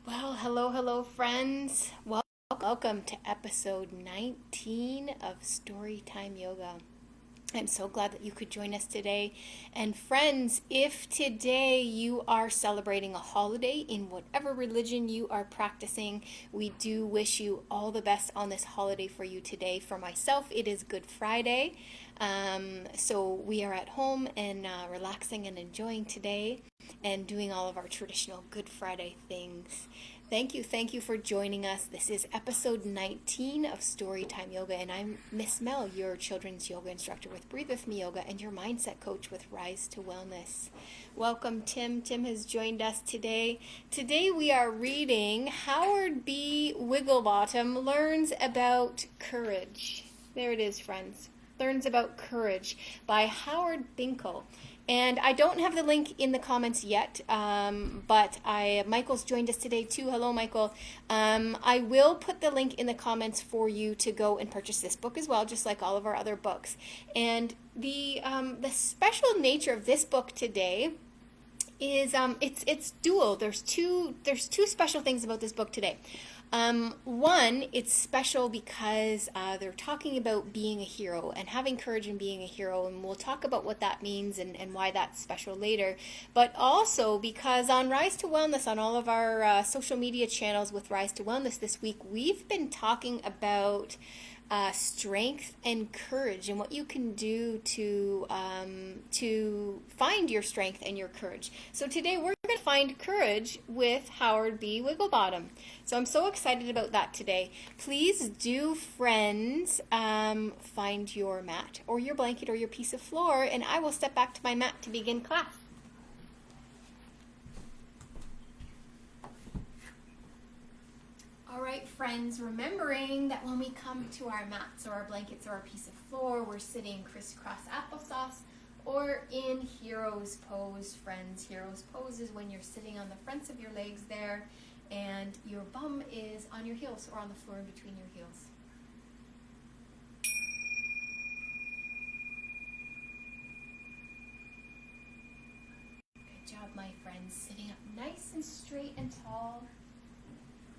Well, hello, friends. Welcome to episode 19 of Storytime Yoga. I'm so glad that you could join us today. And friends, if today you are celebrating a holiday in whatever religion you are practicing, we do wish you all the best on this holiday for you today. For myself, it is Good Friday. So we are at home and relaxing and enjoying today and doing all of our traditional Good Friday things. Thank you for joining us. This is episode 19 of Storytime Yoga, and I'm Miss Mel, your children's yoga instructor with Breathe With Me Yoga and your mindset coach with Rise to Wellness. Welcome, Tim. Tim has joined us today. Today we are reading Howard B. Wigglebottom Learns About Courage. There it is, friends. Learns About Courage by Howard Binkow. And I don't have the link in the comments yet, but Michael's joined us today too. Hello, Michael. I will put the link in the comments for you to go and purchase this book as well, just like all of our other books. And the special nature of this book today is it's dual. There's two special things about this book today. One, it's special because they're talking about being a hero and having courage in being a hero, and we'll talk about what that means and why that's special later. But also because on Rise to Wellness, on all of our social media channels with Rise to Wellness this week, we've been talking about strength and courage and what you can do to find your strength and your courage. So today we're going to find courage with Howard B. Wigglebottom. So I'm so excited about that today. Please do, friends, find your mat or your blanket or your piece of floor, and I will step back to my mat to begin class. All right, friends, remembering that when we come to our mats or our blankets or our piece of floor, we're sitting crisscross applesauce or in hero's pose, friends. Hero's pose is when you're sitting on the fronts of your legs there and your bum is on your heels or on the floor in between your heels. Good job, my friends. Sitting up nice and straight and tall.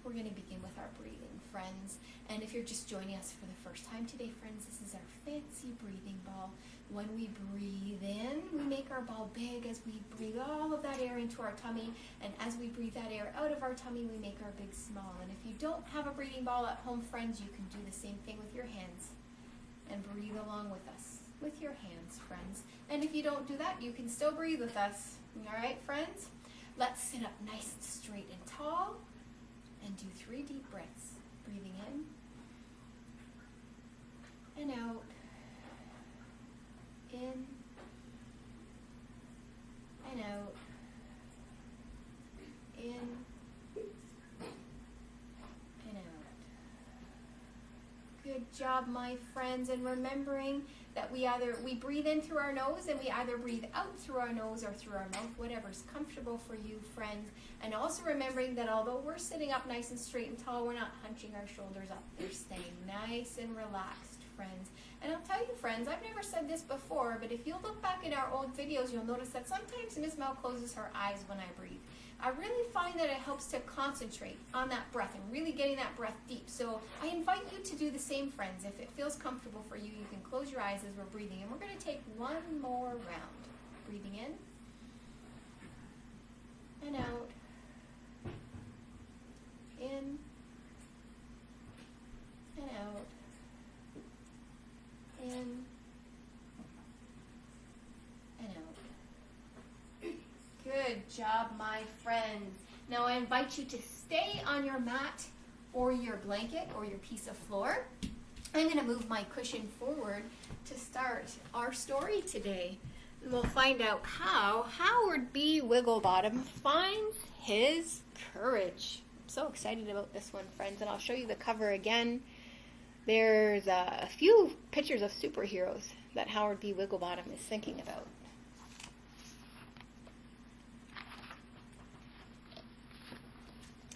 We're going to begin with our breathing, friends. And if you're just joining us for the first time today, friends, this is our fancy breathing ball. When we breathe in, we make our ball big as we breathe all of that air into our tummy. And as we breathe that air out of our tummy, we make our big small. And if you don't have a breathing ball at home, friends, you can do the same thing with your hands. And breathe along with us, with your hands, friends. And if you don't do that, you can still breathe with us. All right, friends? Let's sit up nice and straight and tall. And do 3 deep breaths. Breathing in and out. In and out. In and out. Good job, my friends. And remembering that we breathe in through our nose and we either breathe out through our nose or through our mouth, whatever's comfortable for you, friends. And also remembering that although we're sitting up nice and straight and tall, we're not hunching our shoulders up. We're staying nice and relaxed, friends. And I'll tell you, friends, I've never said this before, but if you look back in our old videos, you'll notice that sometimes Miss Mel closes her eyes when I breathe. I really find that it helps to concentrate on that breath and really getting that breath deep. So I invite you to do the same, friends. If it feels comfortable for you, you can close your eyes as we're breathing. And we're going to take one more round. Breathing in and out. In and out. In and out. Good job, my friends. Now I invite you to stay on your mat or your blanket or your piece of floor. I'm going to move my cushion forward to start our story today. And we'll find out how Howard B. Wigglebottom finds his courage. I'm so excited about this one, friends, and I'll show you the cover again. There's a few pictures of superheroes that Howard B. Wigglebottom is thinking about.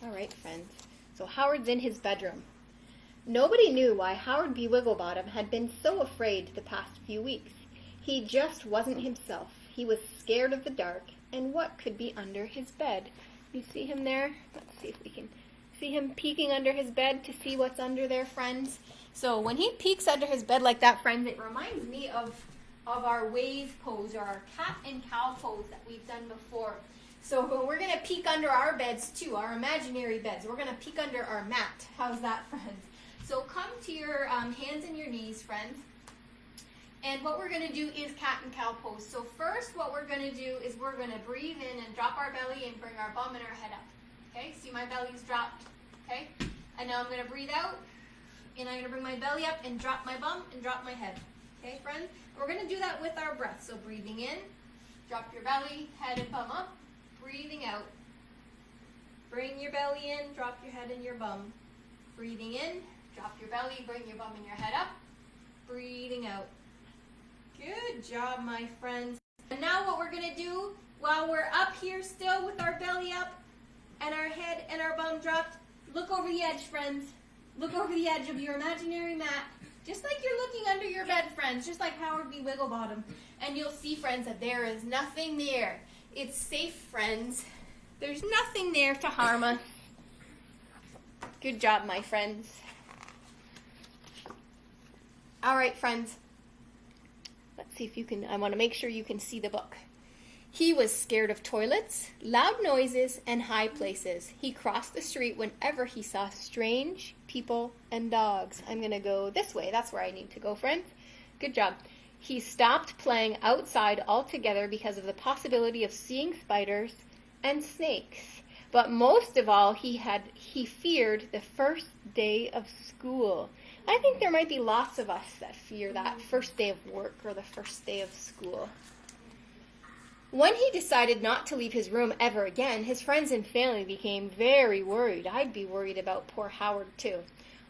All right, friends. So Howard's in his bedroom. Nobody knew why Howard B. Wigglebottom had been so afraid the past few weeks. He just wasn't himself. He was scared of the dark and what could be under his bed. You see him there? Let's see if we can see him peeking under his bed to see what's under there, friends. So when he peeks under his bed like that, friends, it reminds me of our wave pose or our cat and cow pose that we've done before. So we're going to peek under our beds too, our imaginary beds. We're going to peek under our mat. How's that, friends? So come to your hands and your knees, friends. And what we're going to do is cat and cow pose. So first what we're going to do is we're going to breathe in and drop our belly and bring our bum and our head up. Okay, see my belly's dropped. Okay, and now I'm going to breathe out. And I'm going to bring my belly up and drop my bum and drop my head. Okay, friends? We're going to do that with our breath. So breathing in, drop your belly, head and bum up. Breathing out. Bring your belly in, drop your head and your bum. Breathing in, drop your belly, bring your bum and your head up. Breathing out. Good job, my friends. And now what we're going to do, while we're up here still with our belly up and our head and our bum dropped, look over the edge, friends. Look over the edge of your imaginary mat, just like you're looking under your bed, friends, just like Howard B. Wigglebottom. And you'll see, friends, that there is nothing there. It's safe, friends. There's nothing there to harm us. Good job, my friends. All right, friends. Let's see if you can, I want to make sure you can see the book. He was scared of toilets, loud noises, and high places. He crossed the street whenever he saw strange people and dogs. I'm going to go this way. That's where I need to go, friends. Good job. He stopped playing outside altogether because of the possibility of seeing spiders and snakes. But most of all, he feared the first day of school. I think there might be lots of us that fear that first day of work or the first day of school. When he decided not to leave his room ever again, his friends and family became very worried. I'd be worried about poor Howard, too.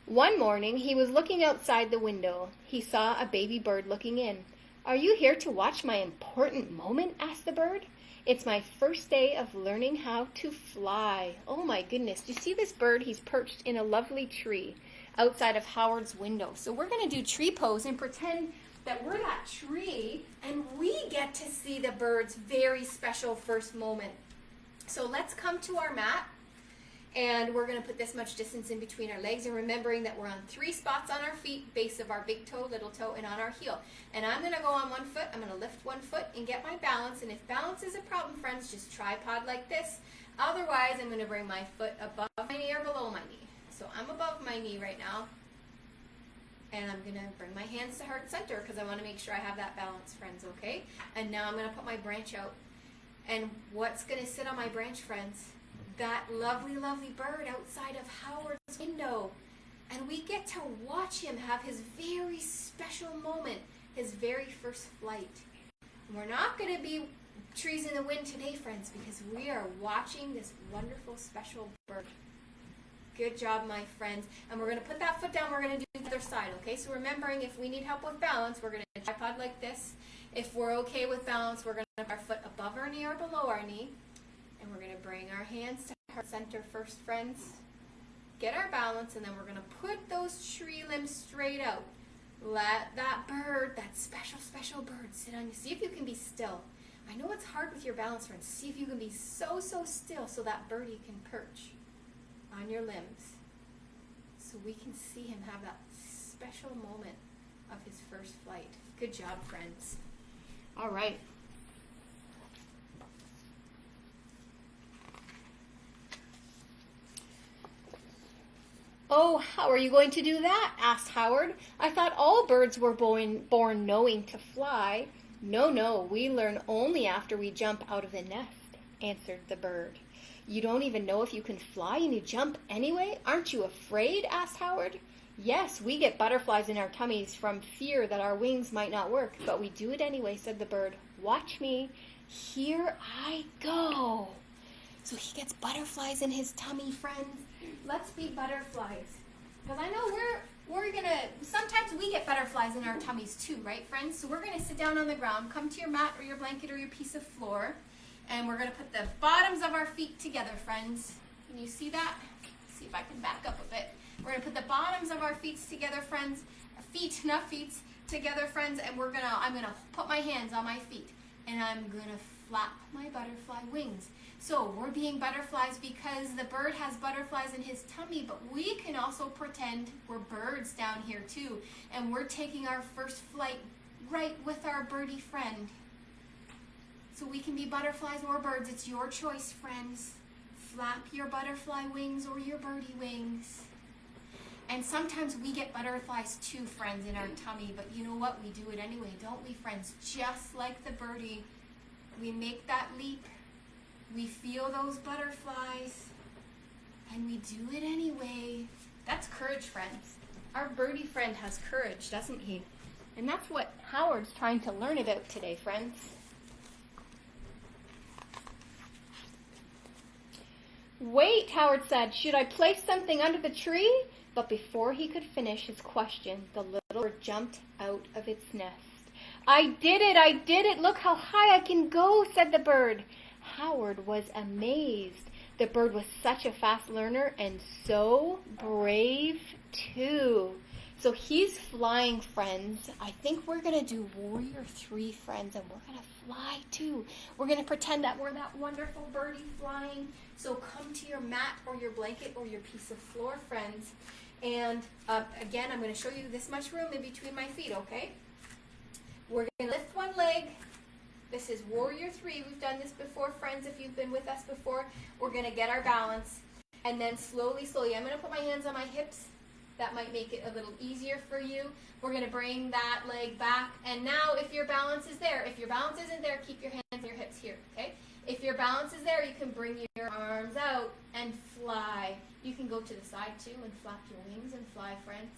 One morning, he was looking outside the window. He saw a baby bird looking in. "Are you here to watch my important moment?" asked the bird. "It's my first day of learning how to fly." Oh my goodness. Do you see this bird? He's perched in a lovely tree outside of Howard's window. So we're going to do tree pose and pretend that we're that tree and we get to see the bird's very special first moment. So let's come to our mat and we're going to put this much distance in between our legs and remembering that we're on 3 spots on our feet, base of our big toe, little toe, and on our heel. And I'm going to go on one foot, I'm going to lift one foot and get my balance. And if balance is a problem, friends, just tripod like this. Otherwise, I'm going to bring my foot above my knee or below my knee. So I'm above my knee right now. And I'm going to bring my hands to heart center because I want to make sure I have that balance, friends, okay? And now I'm going to put my branch out. And what's going to sit on my branch, friends? That lovely, lovely bird outside of Howard's window. And we get to watch him have his very special moment, his very first flight. And we're not going to be trees in the wind today, friends, because we are watching this wonderful, special bird. Good job, my friends. And we're going to put that foot down. We're going to do the other side, okay? So remembering, if we need help with balance, we're going to tripod like this. If we're okay with balance, we're going to put our foot above our knee or below our knee. And we're going to bring our hands to heart center first, friends. Get our balance, and then we're going to put those tree limbs straight out. Let that bird, that special, special bird, sit on you. See if you can be still. I know it's hard with your balance, friends. See if you can be so, so still so that birdie can perch on your limbs, so we can see him have that special moment of his first flight. Good job, friends. All right. "Oh, how are you going to do that?" asked Howard. "I thought all birds were born knowing to fly." No, we learn only after we jump out of the nest," answered the bird. "You don't even know if you can fly and you jump anyway? Aren't you afraid?" asked Howard. "Yes, we get butterflies in our tummies from fear that our wings might not work, but we do it anyway," said the bird. "Watch me. Here I go." So he gets butterflies in his tummy, friends. Let's be butterflies. Because I know we're going to, sometimes we get butterflies in our tummies too, right, friends? So we're going to sit down on the ground, come to your mat or your blanket or your piece of floor, and we're going to put the bottoms of our feet together, friends. Can you see that? Let's see if I can back up a bit. We're going to put the bottoms of our feet together, friends. Feet, not feet, together, friends. And I'm going to put my hands on my feet. And I'm going to flap my butterfly wings. So we're being butterflies because the bird has butterflies in his tummy, but we can also pretend we're birds down here too. And we're taking our first flight right with our birdie friend. So we can be butterflies or birds. It's your choice, friends. Flap your butterfly wings or your birdie wings. And sometimes we get butterflies too, friends, in our tummy. But you know what? We do it anyway, don't we, friends? Just like the birdie. We make that leap. We feel those butterflies. And we do it anyway. That's courage, friends. Our birdie friend has courage, doesn't he? And that's what Howard's trying to learn about today, friends. Wait, Howard said, should I place something under the tree? But before he could finish his question, the little bird jumped out of its nest. I did it, look how high I can go, said the bird. Howard was amazed. The bird was such a fast learner and so brave too. So he's flying, friends. I think we're going to do Warrior 3, friends, and we're going to fly too. We're going to pretend that we're that wonderful birdie flying. So come to your mat or your blanket or your piece of floor, friends. And again, I'm going to show you this much room in between my feet, okay? We're going to lift one leg. This is Warrior 3. We've done this before, friends. If you've been with us before, we're going to get our balance. And then slowly, I'm going to put my hands on my hips. That might make it a little easier for you. We're going to bring that leg back. And now if your balance is there, if your balance isn't there, keep your hands on your hips here, okay? If your balance is there, you can bring your arms out and fly. You can go to the side too and flap your wings and fly, friends.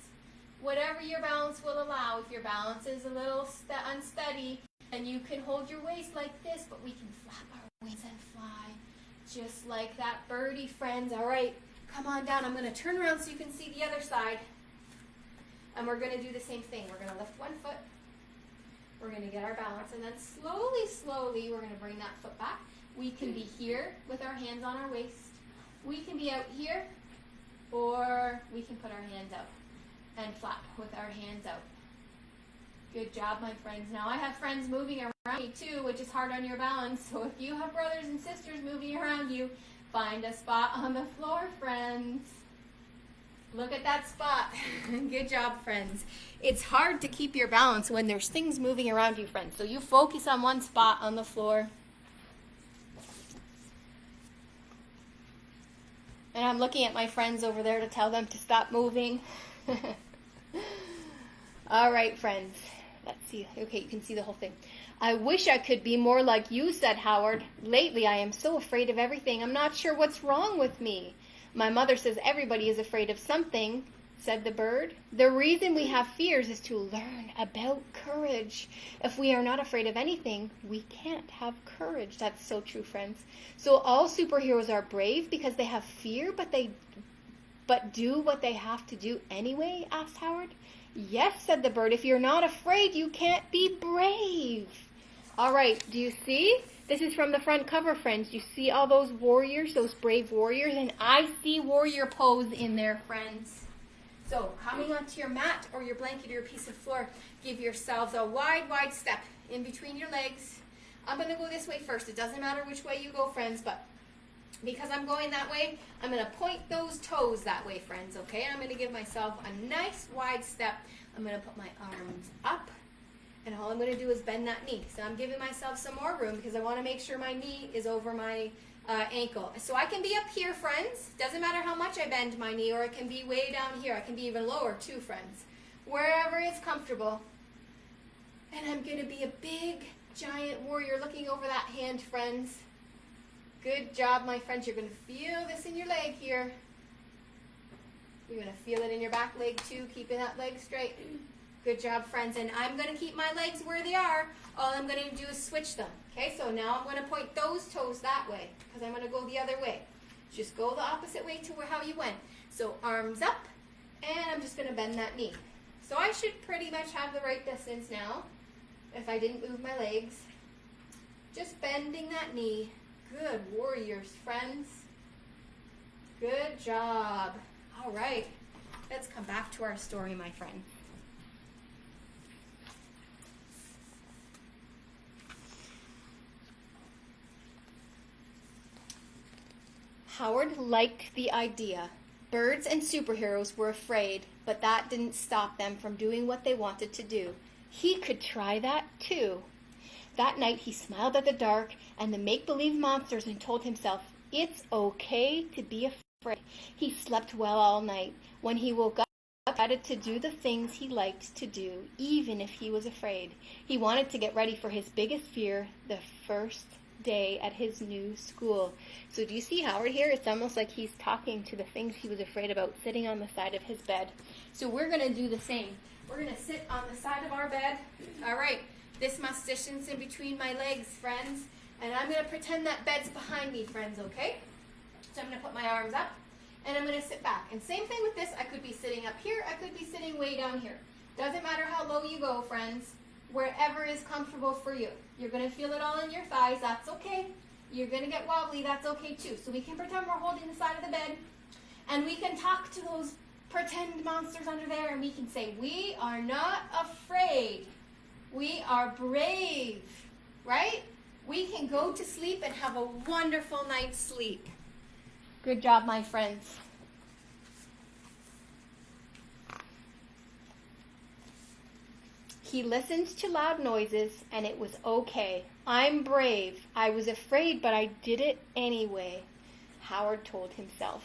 Whatever your balance will allow. If your balance is a little unsteady, and you can hold your waist like this, but we can flap our wings and fly. Just like that birdie, friends. All right. Come on down. I'm going to turn around so you can see the other side. And we're going to do the same thing. We're going to lift one foot. We're going to get our balance. And then slowly, we're going to bring that foot back. We can be here with our hands on our waist. We can be out here. Or we can put our hands out and flap with our hands out. Good job, my friends. Now, I have friends moving around me too, which is hard on your balance. So if you have brothers and sisters moving around you, find a spot on the floor, friends. Look at that spot. Good job, friends. It's hard to keep your balance when there's things moving around you, friends. So you focus on one spot on the floor. And I'm looking at my friends over there to tell them to stop moving. All right, friends. Let's see. Okay, you can see the whole thing. I wish I could be more like you, said Howard. Lately, I am so afraid of everything. I'm not sure what's wrong with me. My mother says everybody is afraid of something, said the bird. The reason we have fears is to learn about courage. If we are not afraid of anything, we can't have courage. That's so true, friends. So all superheroes are brave because they have fear, but do what they have to do anyway, asked Howard. Yes, said the bird. If you're not afraid, you can't be brave. All right, do you see? This is from the front cover, friends. You see all those warriors, those brave warriors? And I see warrior pose in there, friends. So coming onto your mat or your blanket or your piece of floor, give yourselves a wide step in between your legs. I'm going to go this way first. It doesn't matter which way you go, friends, but because I'm going that way, I'm going to point those toes that way, friends, okay? And I'm going to give myself a nice wide step. I'm going to put my arms up, and all I'm going to do is bend that knee. So I'm giving myself some more room because I want to make sure my knee is over my ankle. So I can be up here, friends. Doesn't matter how much I bend my knee, or it can be way down here. I can be even lower too, friends. Wherever is comfortable. And I'm going to be a big, giant warrior looking over that hand, friends. Good job, my friends. You're going to feel this in your leg here. You're going to feel it in your back leg too, keeping that leg straight. Good job, friends. And I'm going to keep my legs where they are. All I'm going to do is switch them. Okay, so now I'm going to point those toes that way because I'm going to go the other way. Just go the opposite way to how you went. So arms up, and I'm just going to bend that knee. So I should pretty much have the right distance now if I didn't move my legs. Just bending that knee. Good warriors, friends. Good job. All right, let's come back to our story, my friend. Howard liked the idea. Birds and superheroes were afraid, but that didn't stop them from doing what they wanted to do. He could try that too. That night he smiled at the dark and the make-believe monsters and told himself, it's okay to be afraid. He slept well all night. When he woke up, he decided to do the things he liked to do, even if he was afraid. He wanted to get ready for his biggest fear, the first day at his new school. So do you see Howard here? It's almost like he's talking to the things he was afraid about, sitting on the side of his bed. So we're going to do the same. We're going to sit on the side of our bed. All right, this must distance in between my legs, friends. And I'm going to pretend that bed's behind me, friends, okay? So I'm going to put my arms up, and I'm going to sit back. And same thing with this. I could be sitting up here. I could be sitting way down here. Doesn't matter how low you go, friends. Wherever is comfortable for you. You're going to feel it all in your thighs. That's okay. You're going to get wobbly. That's okay, too. So we can pretend we're holding the side of the bed, and we can talk to those pretend monsters under there, and we can say, we are not afraid. We are brave, right? We can go to sleep and have a wonderful night's sleep. Good job, my friends. He listened to loud noises, and it was okay. I'm brave. I was afraid, but I did it anyway, Howard told himself.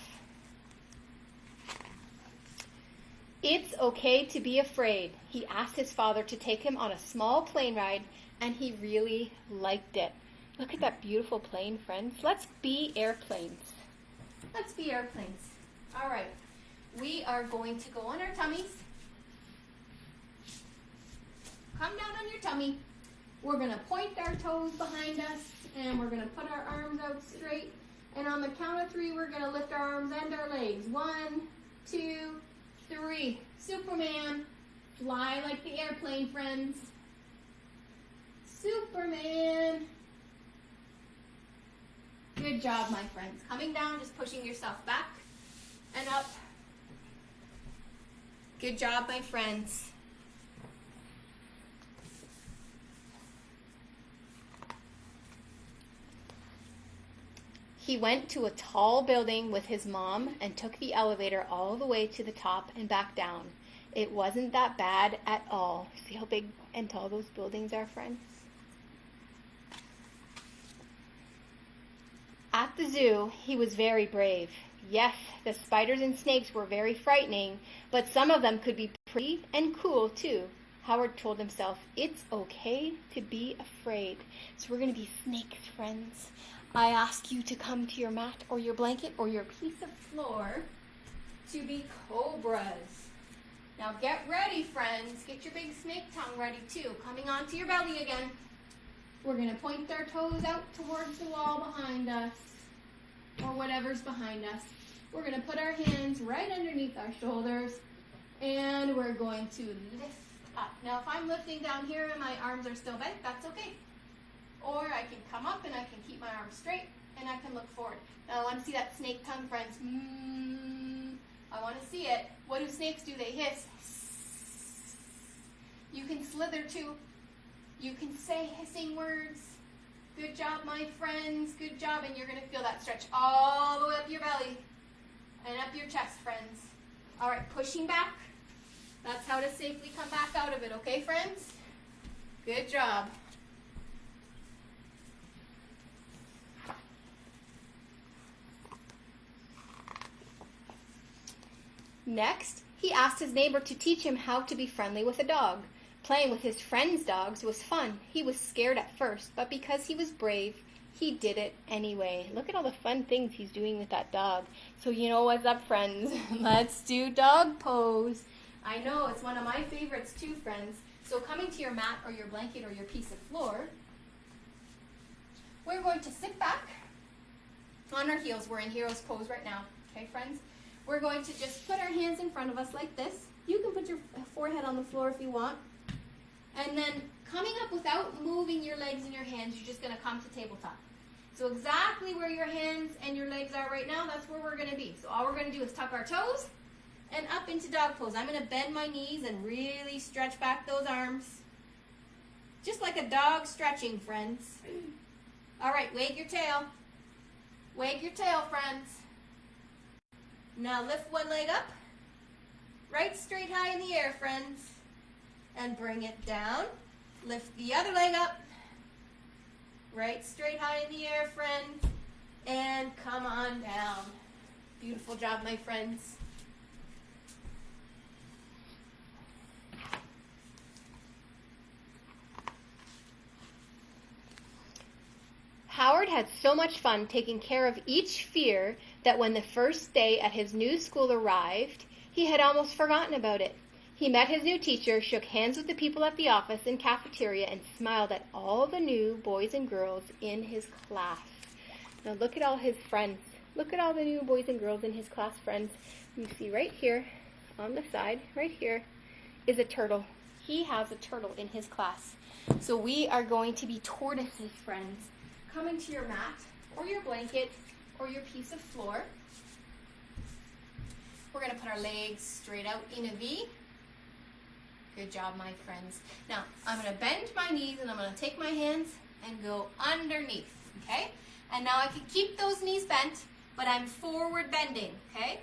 It's okay to be afraid. He asked his father to take him on a small plane ride, and he really liked it. Look at that beautiful plane, friends. Let's be airplanes. Let's be airplanes. All right. We are going to go on our tummies. Come down on your tummy. We're going to point our toes behind us, and we're going to put our arms out straight. And on the count of 3, we're going to lift our arms and our legs. 1, 2, 3. Superman. Fly like the airplane, friends. Superman. Good job, my friends. Coming down, just pushing yourself back and up. Good job, my friends. He went to a tall building with his mom and took the elevator all the way to the top and back down. It wasn't that bad at all. See how big and tall those buildings are, friends? At the zoo, he was very brave. Yes, the spiders and snakes were very frightening, but some of them could be pretty and cool too. Howard told himself, it's okay to be afraid. So we're going to be snakes, friends. I ask you to come to your mat or your blanket or your piece of floor to be cobras. Now get ready, friends. Get your big snake tongue ready too. Coming onto your belly again. We're going to point our toes out towards the wall behind us or whatever's behind us. We're going to put our hands right underneath our shoulders and we're going to lift up. Now if I'm lifting down here and my arms are still bent, that's okay. Or I can come up and I can keep my arms straight and I can look forward. Now I want to see that snake tongue, friends. I want to see it. What do snakes do? They hiss. You can slither too. You can say hissing words. Good job, my friends. Good job. And you're going to feel that stretch all the way up your belly and up your chest, friends. All right, pushing back. That's how to safely come back out of it. Okay, friends? Good job. Next, he asked his neighbor to teach him how to be friendly with a dog. Playing with his friends' dogs was fun. He was scared at first, but because he was brave, he did it anyway. Look at all the fun things he's doing with that dog. So you know what's up, friends? Let's do dog pose. I know, it's one of my favorites too, friends. So coming to your mat or your blanket or your piece of floor, we're going to sit back on our heels. We're in hero's pose right now. Okay, friends? We're going to just put our hands in front of us like this. You can put your forehead on the floor if you want. And then coming up without moving your legs and your hands, you're just going to come to tabletop. So exactly where your hands and your legs are right now, that's where we're going to be. So all we're going to do is tuck our toes and up into dog pose. I'm going to bend my knees and really stretch back those arms. Just like a dog stretching, friends. All right, wag your tail. Wag your tail, friends. Now lift one leg up, right straight high in the air, friends, and bring it down. Lift the other leg up, right straight high in the air, friends, and come on down. Beautiful job, my friends. Howard had so much fun taking care of each fear that when the first day at his new school arrived, he had almost forgotten about it. He met his new teacher, shook hands with the people at the office and cafeteria, and smiled at all the new boys and girls in his class. Now look at all his friends. Look at all the new boys and girls in his class, friends. You see right here, on the side, right here, is a turtle. He has a turtle in his class. So we are going to be tortoises, friends. Come into your mat, or your blanket, or your piece of floor. We're going to put our legs straight out in a V. Good job, my friends. Now, I'm going to bend my knees, and I'm going to take my hands and go underneath, okay? And now I can keep those knees bent, but I'm forward bending, okay?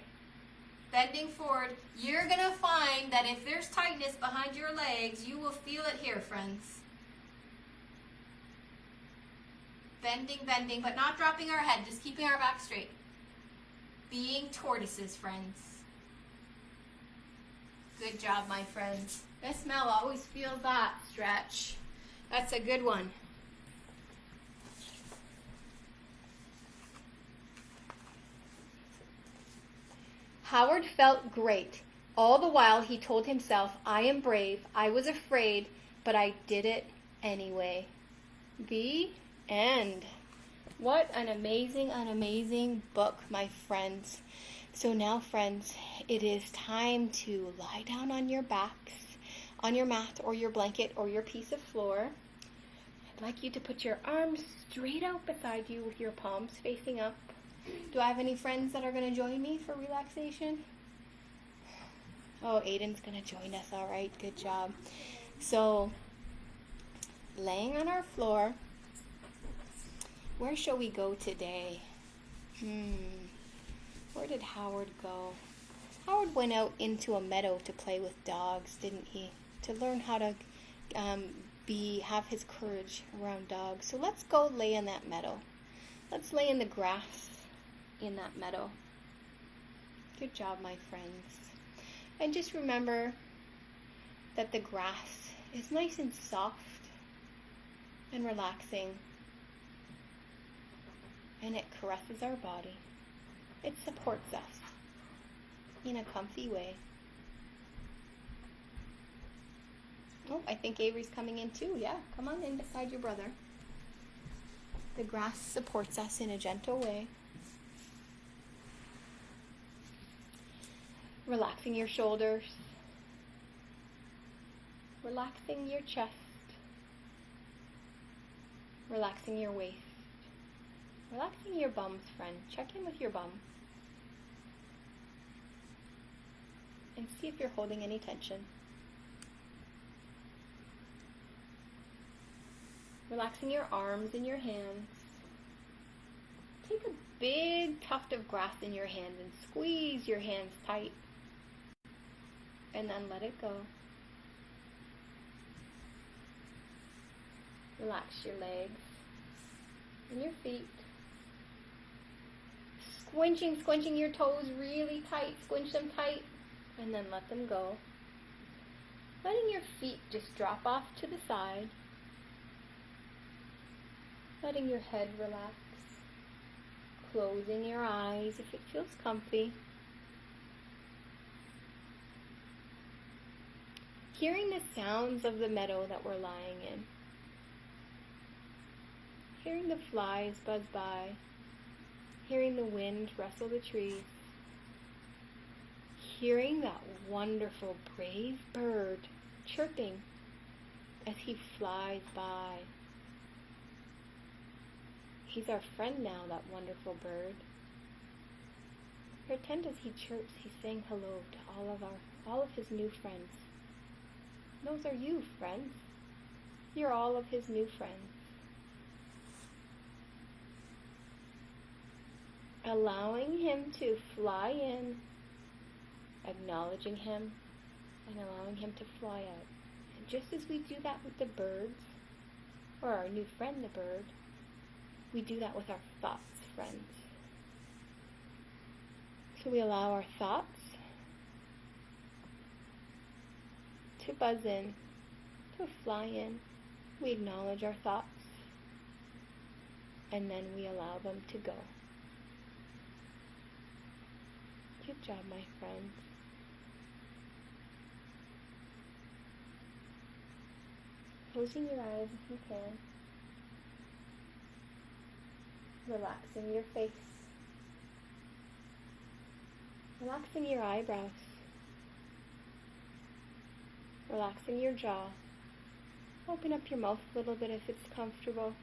Bending forward. You're going to find that if there's tightness behind your legs, you will feel it here, friends. Bending, bending, but not dropping our head, just keeping our back straight. Being tortoises, friends. Good job, my friends. Miss Mel always feels that stretch. That's a good one. Howard felt great. All the while he told himself, I am brave, I was afraid, but I did it anyway. The end. What an amazing book, my friends. So now, friends, it is time to lie down on your backs, on your mat or your blanket or your piece of floor. I'd like you to put your arms straight out beside you with your palms facing up. Do I have any friends that are going to join me for relaxation? Oh, Aiden's going to join us. All right, good job. So, laying on our floor, where shall we go today? Where did Howard go? Howard went out into a meadow to play with dogs, didn't he? To learn how to have his courage around dogs. So let's go lay in that meadow. Let's lay in the grass in that meadow. Good job, my friends. And just remember that the grass is nice and soft and relaxing. And it caresses our body. It supports us in a comfy way. Oh, I think Avery's coming in too. Yeah, come on in beside your brother. The grass supports us in a gentle way. Relaxing your shoulders. Relaxing your chest. Relaxing your waist. Relaxing your bums, friend. Check in with your bum. And see if you're holding any tension. Relaxing your arms and your hands. Take a big tuft of grass in your hand and squeeze your hands tight. And then let it go. Relax your legs and your feet. Squinching your toes really tight. Squinch them tight and then let them go. Letting your feet just drop off to the side. Letting your head relax. Closing your eyes if it feels comfy. Hearing the sounds of the meadow that we're lying in. Hearing the flies buzz by. Hearing the wind rustle the trees. Hearing that wonderful brave bird chirping as he flies by. He's our friend now, that wonderful bird. Pretend as he chirps, he's saying hello to all of his new friends. Those are you, friends. You're all of his new friends. allowing him to fly in, acknowledging him, and allowing him to fly out. And just as we do that with the birds, or our new friend the bird, we do that with our thoughts, friends. So we allow our thoughts to buzz in, to fly in. We acknowledge our thoughts, and then we allow them to go. Good job, my friends. Closing your eyes if you can. Relaxing your face. Relaxing your eyebrows. Relaxing your jaw. Open up your mouth a little bit if it's comfortable.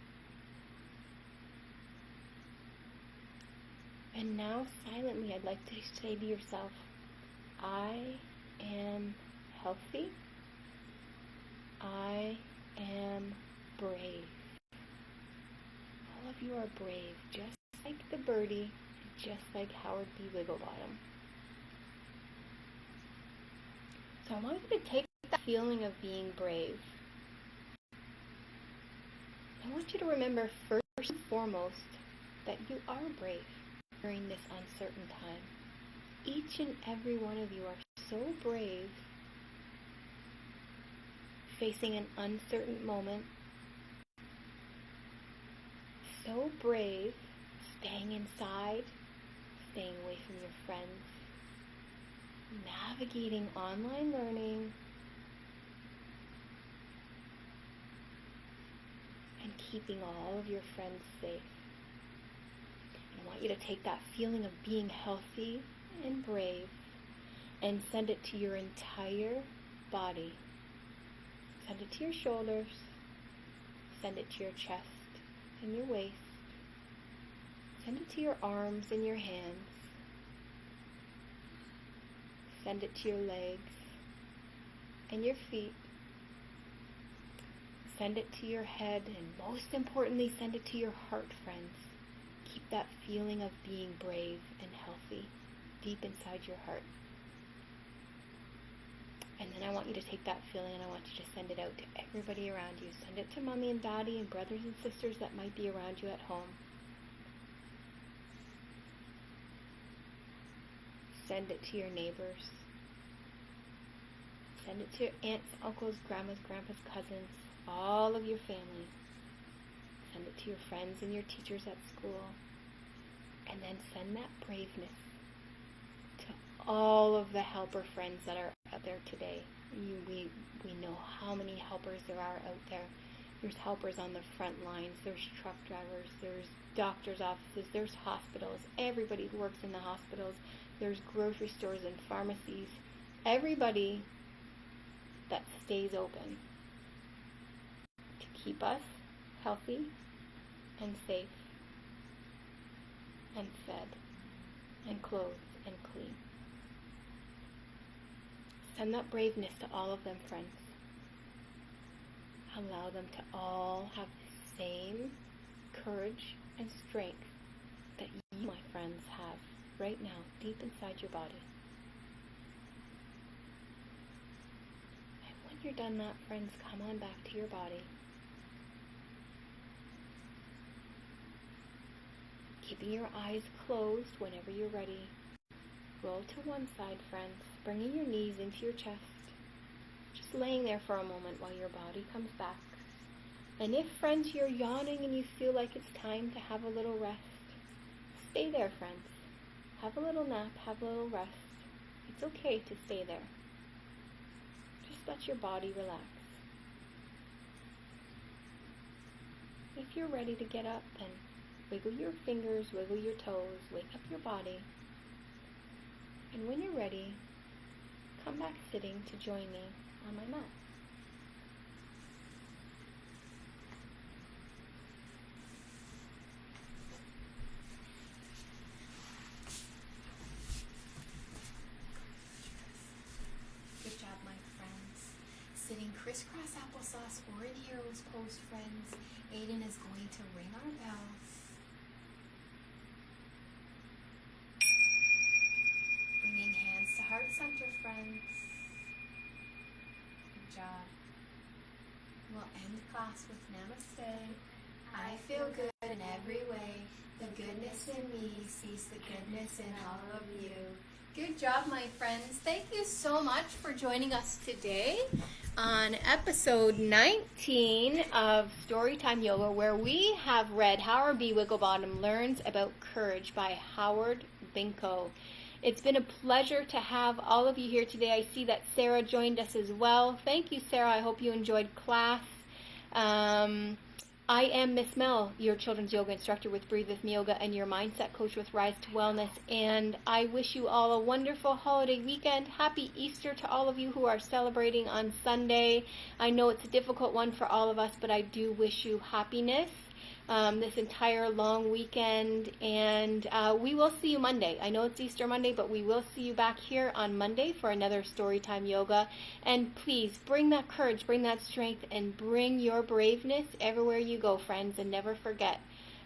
And now, silently, I'd like to say to yourself, I am healthy. I am brave. All of you are brave, just like the birdie, just like Howard B. Wigglebottom. So I want you to take that feeling of being brave. I want you to remember first and foremost that you are brave during this uncertain time. Each and every one of you are so brave facing an uncertain moment. So brave staying inside, staying away from your friends, navigating online learning, and keeping all of your friends safe. I want you to take that feeling of being healthy and brave and send it to your entire body. Send it to your shoulders, send it to your chest and your waist, send it to your arms and your hands, send it to your legs and your feet, send it to your head, and most importantly, send it to your heart, friends. Keep that feeling of being brave and healthy deep inside your heart. And then I want you to take that feeling and I want you to send it out to everybody around you. Send it to mommy and daddy and brothers and sisters that might be around you at home. Send it to your neighbors. Send it to your aunts, uncles, grandmas, grandpas, cousins, all of your family. Send it to your friends and your teachers at school. And then send that braveness to all of the helper friends that are out there today. We know how many helpers there are out there. There's helpers on the front lines. There's truck drivers. There's doctors' offices. There's hospitals. Everybody who works in the hospitals. There's grocery stores and pharmacies. Everybody that stays open to keep us healthy and safe and fed and clothed and clean. Send that braveness to all of them, friends. Allow them to all have the same courage and strength that you, my friends, have right now, deep inside your body. And when you're done that, friends, come on back to your body. Keeping your eyes closed whenever you're ready. Roll to one side, friends, bringing your knees into your chest. Just laying there for a moment while your body comes back. And if, friends, you're yawning and you feel like it's time to have a little rest, stay there, friends. Have a little nap, have a little rest. It's okay to stay there. Just let your body relax. If you're ready to get up, then wiggle your fingers, wiggle your toes, wake up your body. And when you're ready, come back sitting to join me on my mat. Good job, my friends. Sitting crisscross applesauce or in hero's pose, friends. Aiden is going to ring our bells. job. We'll end class with namaste. I feel good in every way. The goodness in me sees the goodness in all of you. Good job, my friends. Thank you so much for joining us today on episode 19 of Storytime Yoga, where we have read Howard B. Wigglebottom Learns About Courage by Howard Binkow. It's been a pleasure to have all of you here today. I see that Sarah joined us as well. Thank you, Sarah. I hope you enjoyed class. I am Miss Mel, your children's yoga instructor with Breathe With Me Yoga and your mindset coach with Rise to Wellness. And I wish you all a wonderful holiday weekend. Happy Easter to all of you who are celebrating on Sunday. I know it's a difficult one for all of us, but I do wish you happiness this entire long weekend. And we will see you Monday. I know it's Easter Monday, but we will see you back here on Monday for another Storytime Yoga. And please bring that courage, bring that strength, and bring your braveness everywhere you go, friends. And never forget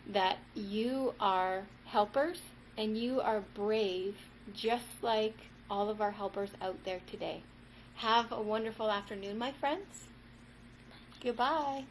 that you are helpers and you are brave, just like all of our helpers out there today. Have a wonderful afternoon, my friends. Goodbye.